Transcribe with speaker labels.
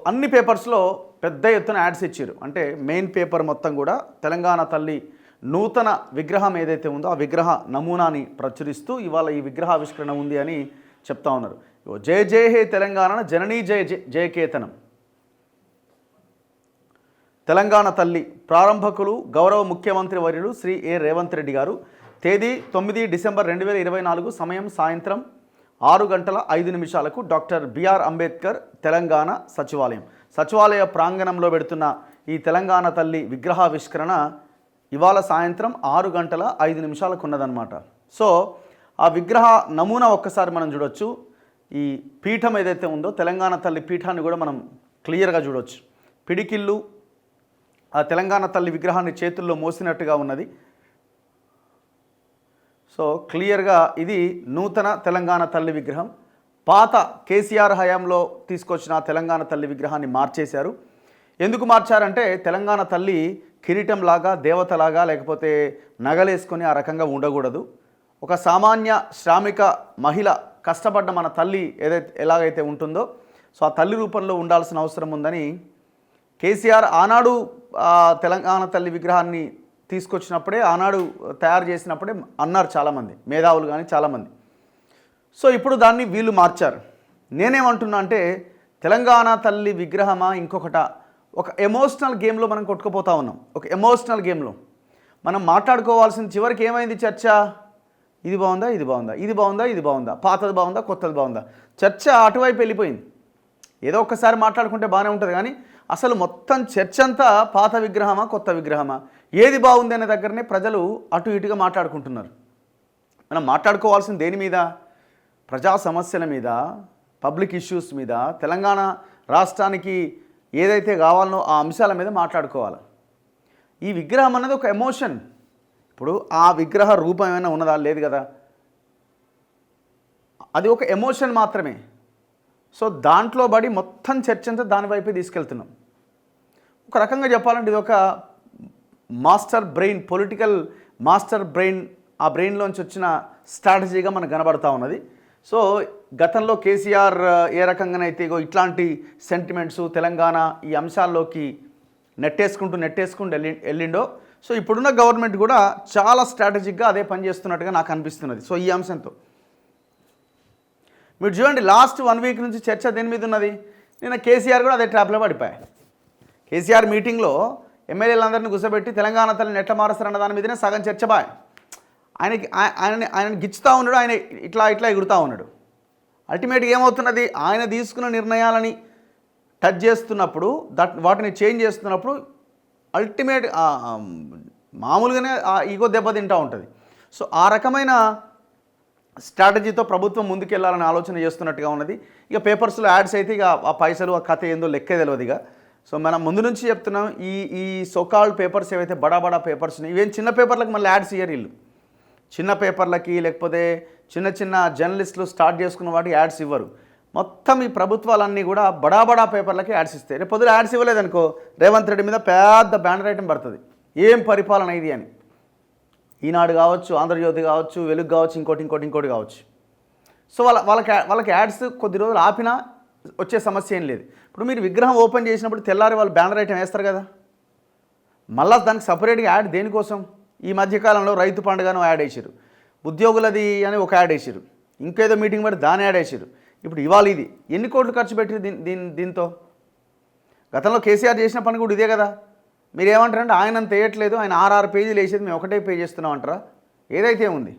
Speaker 1: అన్ని పేపర్స్లో పెద్ద ఎత్తున యాడ్స్ ఇచ్చారు. అంటే మెయిన్ పేపర్ మొత్తం కూడా తెలంగాణ తల్లి నూతన విగ్రహం ఏదైతే ఉందో ఆ విగ్రహ నమూనాని ప్రచురిస్తూ ఇవాళ ఈ విగ్రహావిష్కరణ ఉంది అని చెప్తా ఉన్నారు. జయ జయ హే తెలంగాణ జననీ జయ జయకేతనం. తెలంగాణ తల్లి ప్రారంభకులు గౌరవ ముఖ్యమంత్రి వర్యులు శ్రీ ఏ రేవంత్ రెడ్డి గారు. తేదీ 9 డిసెంబర్ 2024, సమయం సాయంత్రం 6:05 డాక్టర్ బిఆర్ అంబేద్కర్ తెలంగాణ సచివాలయ ప్రాంగణంలో పెడుతున్న ఈ తెలంగాణ తల్లి విగ్రహావిష్కరణ ఇవాళ సాయంత్రం 6:05 ఉన్నదన్నమాట. సో ఆ విగ్రహ నమూనా ఒక్కసారి మనం చూడొచ్చు. ఈ పీఠం ఏదైతే ఉందో తెలంగాణ తల్లి పీఠాన్ని కూడా మనం క్లియర్గా చూడొచ్చు. పిడికిళ్ళు ఆ తెలంగాణ తల్లి విగ్రహాన్ని చేతుల్లో మోసినట్టుగా ఉన్నది. సో క్లియర్గా ఇది నూతన తెలంగాణ తల్లి విగ్రహం. పాత కేసీఆర్ హయాంలో తీసుకొచ్చిన తెలంగాణ తల్లి విగ్రహాన్ని మార్చేశారు. ఎందుకు మార్చారంటే తెలంగాణ తల్లి కిరీటంలాగా దేవతలాగా లేకపోతే నగలేసుకొని ఆ రకంగా ఉండకూడదు. ఒక సామాన్య శ్రామిక మహిళ కష్టపడ్డ మన తల్లి ఎలాగైతే ఉంటుందో సో ఆ తల్లి రూపంలో ఉండాల్సిన అవసరం ఉందని కేసీఆర్ ఆనాడు తెలంగాణ తల్లి విగ్రహాన్ని తీసుకొచ్చినప్పుడే ఆనాడు తయారు చేసినప్పుడే అన్నారు చాలామంది మేధావులు కానీ చాలామంది. సో ఇప్పుడు దాన్ని వీళ్ళు మార్చారు. నేనేమంటున్నా అంటే తెలంగాణ తల్లి విగ్రహమా ఇంకొకట, ఒక ఎమోషనల్ గేమ్లో మనం కొట్టుకుపోతూ ఉన్నాం. ఒక ఎమోషనల్ గేమ్లో మనం మాట్లాడుకోవాల్సిన చివరికి ఏమైంది చర్చ? ఇది బాగుందా, ఇది బాగుందా, ఇది బాగుందా, ఇది బాగుందా, పాతది బాగుందా, కొత్తది బాగుందా, చర్చ అటువైపు వెళ్ళిపోయింది. ఏదో ఒక్కసారి మాట్లాడుకుంటే బాగానే ఉంటుంది కానీ అసలు మొత్తం చర్చ అంతా పాత విగ్రహమా కొత్త విగ్రహమా, ఏది బాగుంది అనే దగ్గరనే ప్రజలు అటు ఇటుగా మాట్లాడుకుంటున్నారు. మనం మాట్లాడుకోవాల్సిన దేని మీద? ప్రజా సమస్యల మీద, పబ్లిక్ ఇష్యూస్ మీద, తెలంగాణ రాష్ట్రానికి ఏదైతే కావాలనో ఆ అంశాల మీద మాట్లాడుకోవాలి. ఈ విగ్రహం అన్నది ఒక ఎమోషన్. ఇప్పుడు ఆ విగ్రహ రూపం ఏమైనా ఉన్నదా? లేదు కదా. అది ఒక ఎమోషన్ మాత్రమే. సో దాంట్లో పడి మొత్తం చర్చ అంతా దానివైపే తీసుకెళ్తున్నాం. ఒక రకంగా చెప్పాలంటే ఇది ఒక master brain, political master brain, ఆ బ్రెయిన్లోంచి వచ్చిన స్ట్రాటజీగా మనకు కనబడతా ఉన్నది. సో గతంలో కేసీఆర్ ఏ రకంగానైతే ఇట్లాంటి సెంటిమెంట్స్ తెలంగాణ ఈ అంశాల్లోకి నెట్టేసుకుంటూ వెళ్ళిండో సో ఇప్పుడున్న గవర్నమెంట్ కూడా చాలా స్ట్రాటజిక్గా అదే పనిచేస్తున్నట్టుగా నాకు అనిపిస్తున్నది. సో ఈ అంశంతో మీరు చూడండి, లాస్ట్ 1 వీక్ నుంచి చర్చ దేని మీద ఉన్నది? నిన్న కేసీఆర్ కూడా అదే ట్రాప్లో పడిపోయాయి. కేసీఆర్ మీటింగ్లో ఎమ్మెల్యేలందరినీ కూర్చోబెట్టి తెలంగాణ తల్లిని ఎట్లా మారుస్తారన్న దాని మీదనే సగం చర్చ బాయ్. ఆయన గిచ్చుతూ ఉన్నాడు, ఆయన ఇట్లా ఎగురుతూ ఉన్నాడు. అల్టిమేట్గా ఏమవుతున్నది? ఆయన తీసుకున్న నిర్ణయాలని టచ్ చేస్తున్నప్పుడు వాటిని చేంజ్ చేస్తున్నప్పుడు అల్టిమేట్ మామూలుగానే ఈగో దెబ్బతింటూ ఉంటుంది. సో ఆ రకమైన స్ట్రాటజీతో ప్రభుత్వం ముందుకెళ్లాలని ఆలోచన చేస్తున్నట్టుగా ఉన్నది. ఇక పేపర్స్లో యాడ్స్ అయితే ఇక ఆ పైసలు ఆ కథ ఏందో లెక్కే తెలియదు. ఇక సో మనం ముందు నుంచి చెప్తున్నాం, ఈ సోకాల్డ్ పేపర్స్ ఏవైతే బడా పేపర్స్ ఇవేం చిన్న పేపర్లకు మళ్ళీ యాడ్స్ ఇయ్యరు వీళ్ళు. చిన్న పేపర్లకి లేకపోతే చిన్న జర్నలిస్టులు స్టార్ట్ చేసుకున్న వాటికి యాడ్స్ ఇవ్వరు. మొత్తం ఈ ప్రభుత్వాలన్నీ కూడా బడా పేపర్లకి యాడ్స్ ఇస్తాయి. రేపు పొద్దున యాడ్స్ ఇవ్వలేదనుకో రేవంత్ రెడ్డి మీద పెద్ద బ్యానర్ ఐటమ్ పడుతుంది, ఏం పరిపాలన ఇది అని. ఈనాడు కావచ్చు, ఆంధ్రజ్యోతి కావచ్చు, వెలుగు కావచ్చు, ఇంకోటి కావచ్చు. సో వాళ్ళకి యాడ్స్ కొద్ది రోజులు ఆపినా వచ్చే సమస్య ఏం లేదు. ఇప్పుడు మీరు విగ్రహం ఓపెన్ చేసినప్పుడు తెల్లారి వాళ్ళు బ్యానర్ ఐటమ్ వేస్తారు కదా, మళ్ళీ దానికి సపరేట్గా యాడ్ దేనికోసం? ఈ మధ్యకాలంలో రైతు పండుగను యాడ్ వేసారు, ఉద్యోగులది అని ఒక యాడ్ వేసారు, ఇంకేదో మీటింగ్ పెట్టి దాని యాడ్ వేసారు. ఇప్పుడు ఇవాళ ఇది ఎన్ని కోట్లు ఖర్చు పెట్టారు దీంతో? గతంలో కేసీఆర్ చేసిన పని కూడా ఇదే కదా. మీరు ఏమంటారంటే ఆయన అంత వేయట్లేదు, ఆయన 6 పేజీలు వేసేది మేము ఒకటే పే చేస్తున్నాం అంటారా? ఏదైతే ఉంది